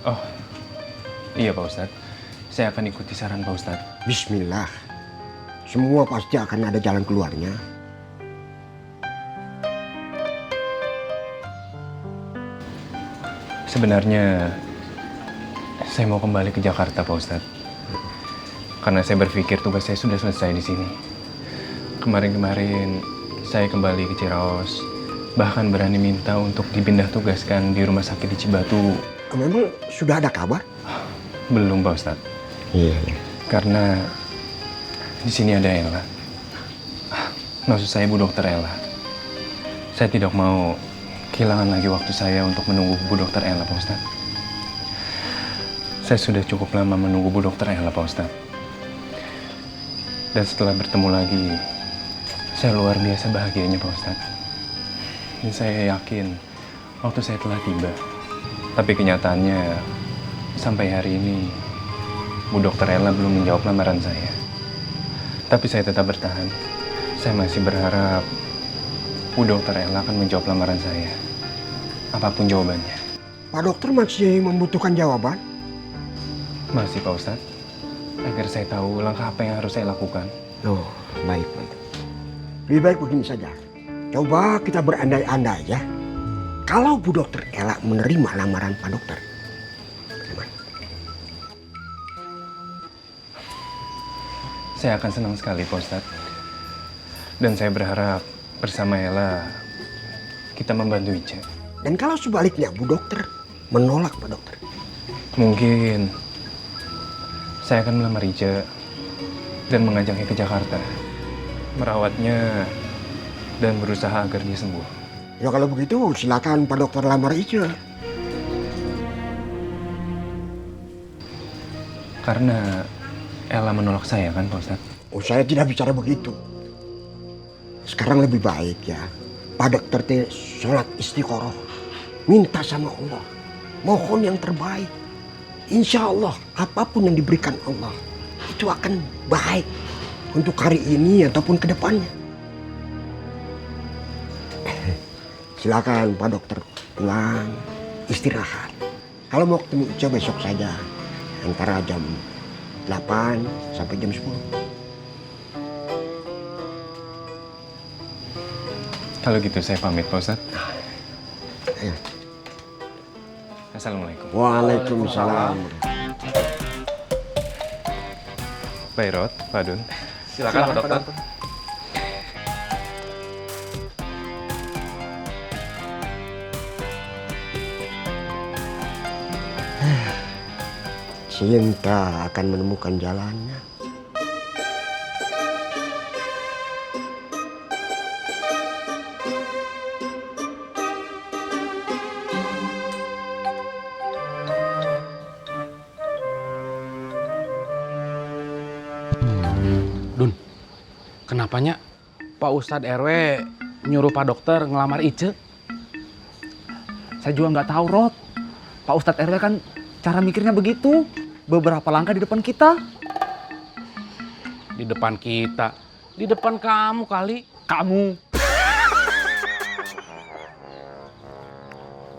Oh, iya Pak Ustadz. Saya akan ikuti saran Pak Ustadz. Bismillah. Semua pasti akan ada jalan keluarnya. Sebenarnya saya mau kembali ke Jakarta Pak Ustadz. Karena saya berpikir tugas saya sudah selesai di sini. Kemarin-kemarin saya kembali ke Ciraos. Bahkan berani minta untuk dipindah tugaskan di rumah sakit di Cibatu. Memang sudah ada kabar? Belum Pak Ustadz. Iya. Karena di sini ada Ella. Maksud saya Bu Dokter Ella. Saya tidak mau kehilangan lagi waktu saya untuk menunggu Bu Dokter Ella Pak Ustadz. Saya sudah cukup lama menunggu Bu Dokter Ella Pak Ustadz. Dan setelah bertemu lagi, saya luar biasa bahagianya Pak Ustadz. Dan saya yakin waktu saya telah tiba. Tapi kenyataannya sampai hari ini Bu Dokter Ella belum menjawab lamaran saya. Tapi saya tetap bertahan. Saya masih berharap Bu Dokter Ella akan menjawab lamaran saya. Apapun jawabannya. Pak dokter masih membutuhkan jawaban? Masih Pak Ustadz. Agar saya tahu langkah apa yang harus saya lakukan. Oh, baik. Lebih baik begini saja. Coba kita berandai-andai ya. Kalau Bu Dokter Ella menerima lamaran Pak Dokter. Gimana? Saya akan senang sekali Pak Ustadz. Dan saya berharap bersama Ella kita membantu Ica. Dan kalau sebaliknya Bu Dokter menolak Pak Dokter. Mungkin saya akan melamar Ica dan mengajaknya ke Jakarta. Merawatnya dan berusaha agar dia sembuh. Ya kalau begitu silakan Pak Dokter lamar Ica. Karena Ella menolak saya kan Pak Ustadz? Oh, saya tidak bicara begitu. Sekarang lebih baik ya. Pak Dokter teh sholat istiqoroh. Minta sama Allah. Mohon yang terbaik. Insya Allah apapun yang diberikan Allah itu akan baik untuk hari ini ataupun ke depannya. Silakan Pak Dokter pulang istirahat. Kalau mau ketemu Ica besok saja antara jam 8 sampai jam 10. Kalau gitu saya pamit Pak Ustadz. Ya. Assalamualaikum. Waalaikumsalam. Pak Irot, Pak Dun. Silakan Pak Dokter. Cinta akan menemukan jalannya. Dun, kenapanya Pak Ustadz RW nyuruh Pak Dokter ngelamar Ice? Saya juga nggak tahu, Rod. Pak Ustadz RW kan cara mikirnya begitu. Beberapa langkah di depan kita. Di depan kita? Di depan kamu kali. Kamu.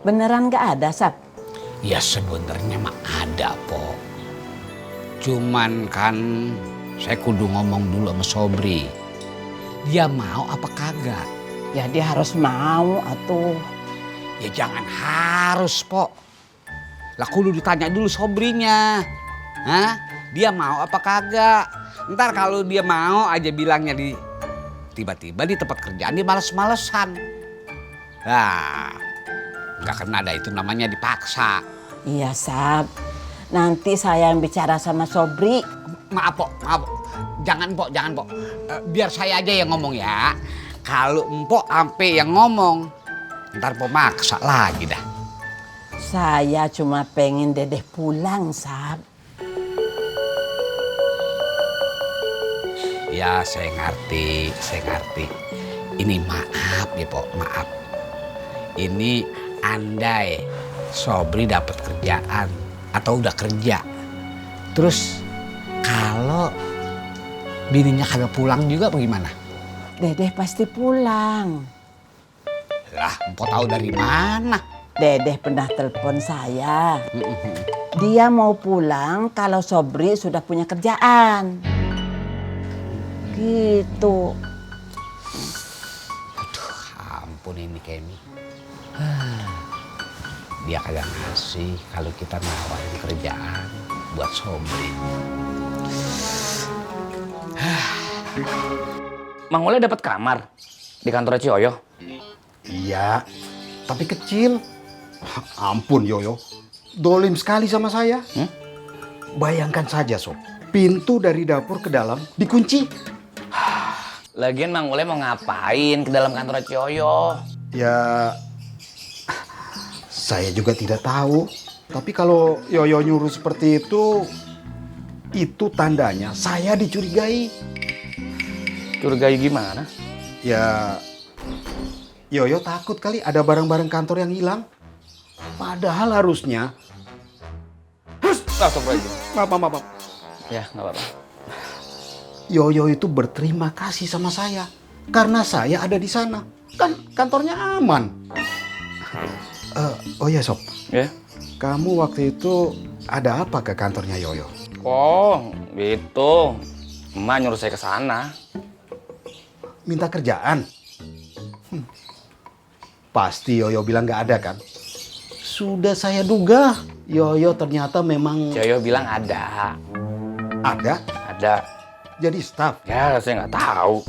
Beneran nggak ada, Sab? Ya sebenarnya mah ada, Po. Cuman kan saya kudu ngomong dulu sama Sobri. Dia mau apa kagak? Ya dia harus mau atuh. Ya jangan harus, Po. Lah kudu ditanya dulu Sobrinya. Hah? Dia mau apa kagak? Ntar kalau dia mau aja bilangnya tiba-tiba di tempat kerjaan dia males-malesan. Nah, nggak kena ada itu namanya dipaksa. Iya, Sab. Nanti saya yang bicara sama Sobri. Maaf, Po. Maaf. Jangan, Po. Biar saya aja yang ngomong ya. Kalau Empok ampe yang ngomong, ntar Po maksa lagi dah. Saya cuma pengen Dedeh pulang, Sab. Ya, saya ngerti. Ini maaf ya, Po. Maaf. Ini andai Sobri dapat kerjaan atau udah kerja. Terus kalau bininya kagak pulang juga bagaimana? Dedeh pasti pulang. Lah, Empok tahu dari mana? Dedeh pernah telepon saya. Dia mau pulang kalau Sobri sudah punya kerjaan. Gitu. Aduh, ampun ini Kemi. Dia kagak ngasih kalau kita nawarin kerjaan buat Sobri. Mang Ule dapat kamar di kantor Ciyoyo. Iya, tapi kecil. Ampun Yoyo, dolim sekali sama saya. Bayangkan saja Sob, pintu dari dapur ke dalam dikunci. Lagian Mang Ule mau ngapain ke dalam kantor Ciyoyo? Ya, saya juga tidak tahu. Tapi kalau Yoyo nyuruh seperti itu tandanya saya dicurigai. Curigai gimana? Ya, Yoyo takut kali ada barang-barang kantor yang hilang. Padahal harusnya... Astagfirullahaladzim. Maaf. Ya, nggak apa-apa. Yoyo itu berterima kasih sama saya. Karena saya ada di sana. Kan kantornya aman. Oh iya Sob, Ya. kamu waktu itu ada apa ke kantornya Yoyo? Oh, gitu. Emak nyuruh saya ke sana. Minta kerjaan? Pasti Yoyo bilang nggak ada kan? Sudah saya duga, Yoyo ternyata memang Ciyoyo bilang ada. ada. Ada. Jadi staff. Ya, saya nggak tahu.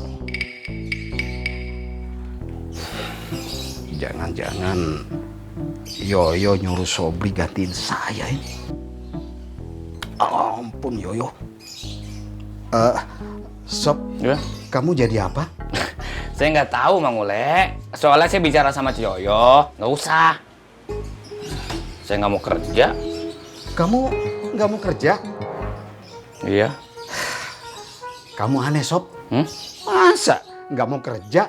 Jangan-jangan Yoyo nyuruh Sobri gantiin saya ini. Ampun Yoyo. Sob, Ya. kamu jadi apa? Saya nggak tahu Mang Ule. Soalnya saya bicara sama Ciyoyo, nggak usah. Saya nggak mau kerja. Kamu nggak mau kerja? Iya. Kamu aneh Sob. Hmm? Masa nggak mau kerja?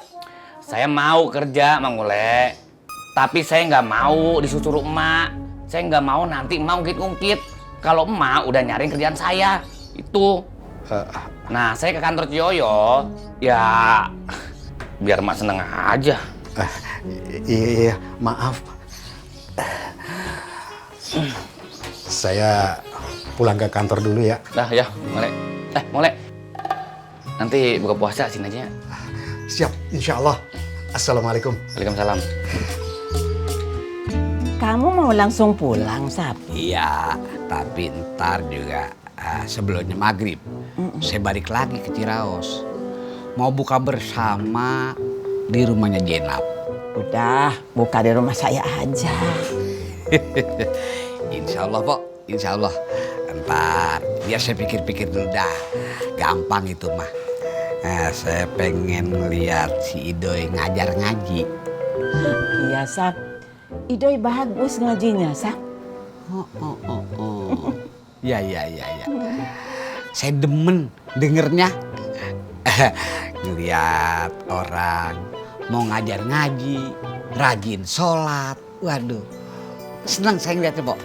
Saya mau kerja, Mang Ule. Tapi saya nggak mau disuruh emak. Saya nggak mau nanti emak ungkit-ungkit. Kalau emak udah nyariin kerjaan saya. Itu. Nah, saya ke kantor Ciyoyo. Ya, biar emak seneng aja. Iya, maaf. Saya pulang ke kantor dulu ya. Dah, ya, Mole. Mole. Nanti buka puasa sini aja. Siap, insya Allah. Assalamualaikum. Waalaikumsalam. Kamu mau langsung pulang, Sab? Iya, tapi ntar juga sebelumnya maghrib saya balik lagi ke Ciraos. Mau buka bersama di rumahnya Jenab. Udah, buka di rumah saya aja. Insya Allah, Pok. Insya Allah. Ntar, biar saya pikir-pikir dulu dah. Gampang itu mah. Saya pengen lihat si Idoy ngajar ngaji. Iya, Sab. Idoy bagus ngajinya, Sab. Ya. Saya demen dengernya. Ngeliat orang mau ngajar ngaji, rajin sholat. Waduh, senang saya ngeliatnya, Pok.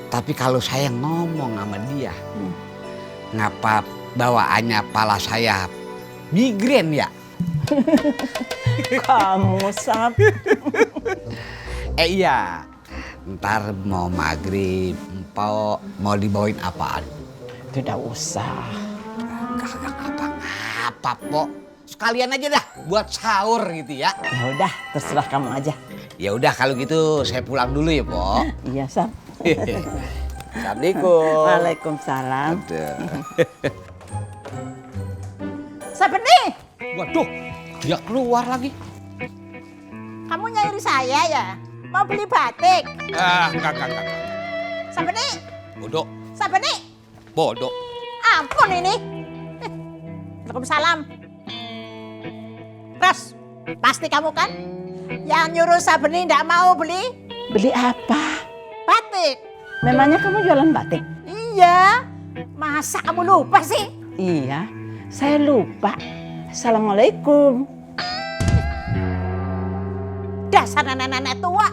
Tapi kalau saya ngomong sama dia, ngapa bawaannya pala saya migrain ya? Kamu, Sab. Iya, ntar mau maghrib, empok mau dibawain apaan? Tidak usah. Kagak apa-apa, Pok. Sekalian aja dah buat sahur gitu ya. Ya udah, terserah kamu aja. Ya udah kalau gitu saya pulang dulu ya, Pok. Iya, Sab. Assalamualaikum. Waalaikumsalam. Sabeni, Waduh, dia keluar lagi. kamu nyari saya ya? Mau beli batik? Enggak. Sabeni, Bodoh, Sabeni, bodoh. ampun ini. Waalaikumsalam. Terus, pasti kamu kan yang nyuruh Sabeni ndak mau beli Beli apa? batik? Memangnya kamu jualan batik? Iya, masa kamu lupa sih? Iya, saya lupa. Assalamualaikum. Dasar nenek-nenek tua.